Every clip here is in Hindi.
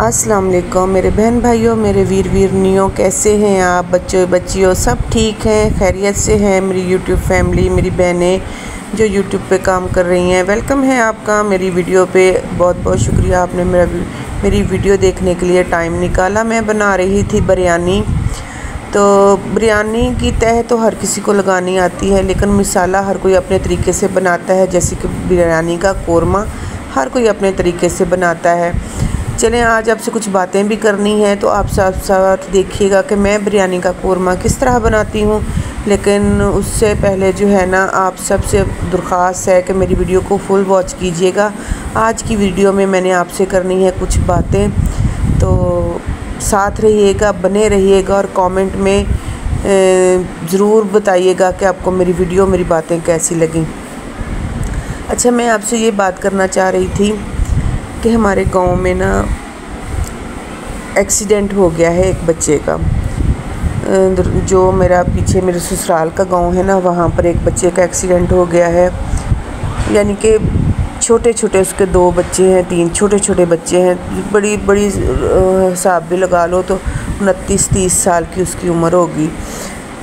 अस्सलाम वालेकुम मेरे बहन भाइयों, मेरे वीर वीरनियों, कैसे हैं आप बच्चों बच्चियों? सब ठीक हैं, खैरियत से हैं? मेरी यूट्यूब फैमिली, मेरी बहनें जो यूट्यूब पे काम कर रही हैं, वेलकम है आपका मेरी वीडियो पे। बहुत बहुत शुक्रिया आपने मेरी वीडियो देखने के लिए टाइम निकाला। मैं बना रही थी बिरयानी। तो बिरयानी की तह तो हर किसी को लगानी आती है, लेकिन मसाला हर कोई अपने तरीके से बनाता है। जैसे कि बिरयानी का कोरमा हर कोई अपने तरीके से बनाता है। चलें, आज आपसे कुछ बातें भी करनी है, तो आप साथ साथ देखिएगा कि मैं बिरयानी का कोरमा किस तरह बनाती हूँ। लेकिन उससे पहले जो है ना, आप सबसे दरख्वास्त है कि मेरी वीडियो को फुल वॉच कीजिएगा। आज की वीडियो में मैंने आपसे करनी है कुछ बातें, तो साथ रहिएगा, बने रहिएगा और कमेंट में ज़रूर बताइएगा कि आपको मेरी वीडियो, मेरी बातें कैसी लगी। अच्छा, मैं आपसे ये बात करना चाह रही थी कि हमारे गांव में ना एक्सीडेंट हो गया है एक बच्चे का। जो मेरा पीछे मेरे ससुराल का गांव है ना, वहाँ पर एक बच्चे का एक्सीडेंट हो गया है। यानी कि छोटे छोटे उसके 2 बच्चे हैं, 3 छोटे छोटे बच्चे हैं। बड़ी बड़ी हिसाब भी लगा लो तो 29-30 साल की उसकी उम्र होगी।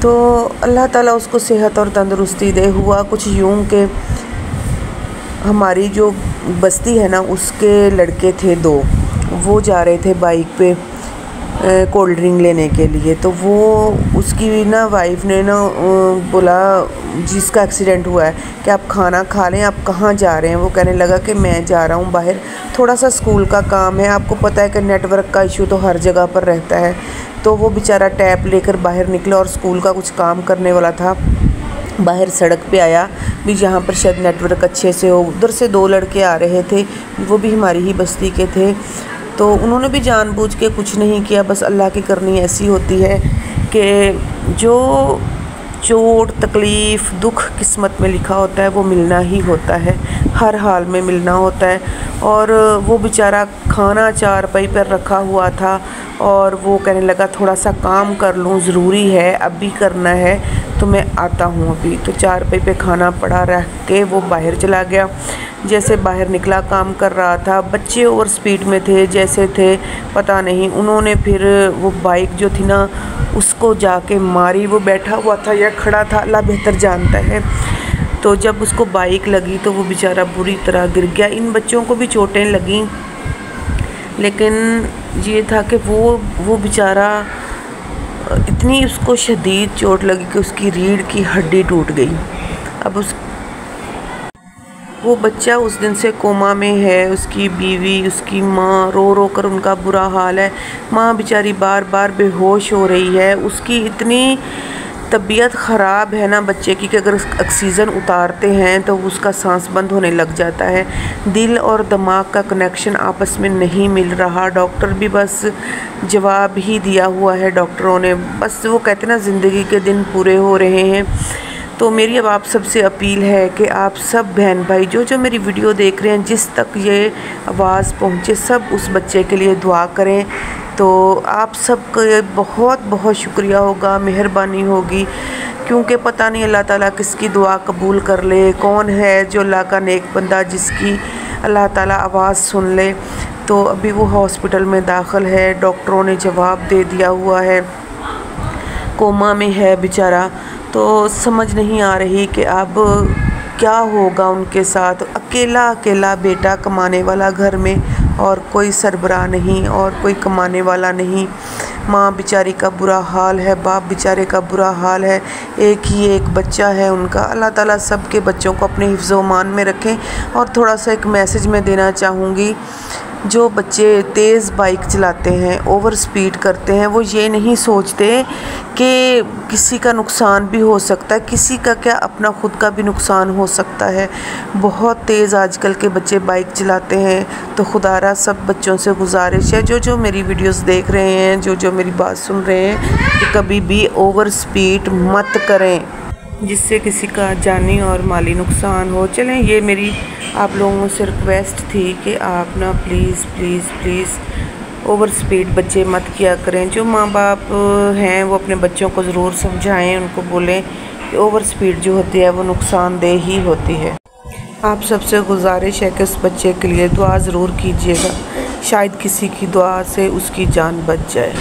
तो अल्लाह ताला उसको सेहत और तंदुरुस्ती दे। हुआ कुछ यूँ कि हमारी जो बस्ती है ना, उसके लड़के थे 2, वो जा रहे थे बाइक पे कोल्ड ड्रिंक लेने के लिए। तो वो उसकी ना वाइफ ने ना बोला, जिसका एक्सीडेंट हुआ है, कि आप खाना खा लें, आप कहाँ जा रहे हैं? वो कहने लगा कि मैं जा रहा हूँ बाहर, थोड़ा सा स्कूल का काम है। आपको पता है कि नेटवर्क का इशू तो हर जगह पर रहता है। तो वो बेचारा टैब लेकर बाहर निकला और स्कूल का कुछ काम करने वाला था। बाहर सड़क पे आया भी, जहाँ पर शायद नेटवर्क अच्छे से हो। उधर से 2 लड़के आ रहे थे, वो भी हमारी ही बस्ती के थे। तो उन्होंने भी जानबूझ के कुछ नहीं किया, बस अल्लाह की करनी ऐसी होती है कि जो चोट तकलीफ़ दुख किस्मत में लिखा होता है वो मिलना ही होता है, हर हाल में मिलना होता है। और वो बेचारा खाना चारपाई पर रखा हुआ था और वो कहने लगा थोड़ा सा काम कर लूँ, ज़रूरी है, अभी करना है, तो मैं आता हूँ अभी। तो चारपाई पे खाना पड़ा रख के वो बाहर चला गया। जैसे बाहर निकला, काम कर रहा था, बच्चे ओवर स्पीड में थे, जैसे थे पता नहीं, उन्होंने फिर वो बाइक जो थी ना उसको जाके मारी। वो बैठा हुआ था या खड़ा था, अल्लाह बेहतर जानता है। तो जब उसको बाइक लगी तो वो बेचारा बुरी तरह गिर गया। इन बच्चों को भी चोटें लगीं, लेकिन ये था कि वो बेचारा इतनी उसको शदीद चोट लगी कि उसकी रीढ़ की हड्डी टूट गई। अब वो बच्चा उस दिन से कोमा में है। उसकी बीवी, उसकी माँ रो रो कर उनका बुरा हाल है। माँ बेचारी बार बार बेहोश हो रही है। उसकी इतनी तबीयत ख़राब है ना बच्चे की कि अगर ऑक्सीजन उतारते हैं तो उसका सांस बंद होने लग जाता है। दिल और दिमाग का कनेक्शन आपस में नहीं मिल रहा। डॉक्टर भी बस जवाब ही दिया हुआ है डॉक्टरों ने, बस वो कहते हैं ना, ज़िंदगी के दिन पूरे हो रहे हैं। तो मेरी अब आप सबसे अपील है कि आप सब बहन भाई जो मेरी वीडियो देख रहे हैं, जिस तक ये आवाज़ पहुँचे, सब उस बच्चे के लिए दुआ करें। तो आप सबका बहुत बहुत शुक्रिया होगा, मेहरबानी होगी, क्योंकि पता नहीं अल्लाह ताला किसकी दुआ कबूल कर ले, कौन है जो अल्लाह का नेक बंदा जिसकी अल्लाह ताला आवाज़ सुन ले। तो अभी वो हॉस्पिटल में दाखिल है, डॉक्टरों ने जवाब दे दिया हुआ है, कोमा में है बेचारा। तो समझ नहीं आ रही कि अब क्या होगा उनके साथ। अकेला बेटा कमाने वाला घर में, और कोई सरबराह नहीं और कोई कमाने वाला नहीं। माँ बेचारी का बुरा हाल है, बाप बेचारे का बुरा हाल है, एक ही एक बच्चा है उनका। अल्लाह ताला सबके बच्चों को अपने हिफ्ज़-ओ-मान में रखें। और थोड़ा सा एक मैसेज मैं देना चाहूँगी, जो बच्चे तेज़ बाइक चलाते हैं, ओवर स्पीड करते हैं, वो ये नहीं सोचते कि किसी का नुकसान भी हो सकता है, किसी का क्या अपना खुद का भी नुकसान हो सकता है। बहुत तेज़ आजकल के बच्चे बाइक चलाते हैं। तो खुदारा सब बच्चों से गुजारिश है, जो मेरी वीडियोस देख रहे हैं, जो मेरी बात सुन रहे हैं, कि कभी भी ओवर स्पीड मत करें, जिससे किसी का जानी और माली नुकसान हो। चलें, ये मेरी आप लोगों से रिक्वेस्ट थी कि आप ना please please please over speed बच्चे मत किया करें। जो माँ बाप हैं वो अपने बच्चों को ज़रूर समझाएं, उनको बोलें कि ओवर स्पीड जो होती है वो नुकसानदेह ही होती है। आप सबसे गुजारिश है कि उस बच्चे के लिए दुआ ज़रूर कीजिएगा। शायद किसी की दुआ से उसकी जान बच जाए।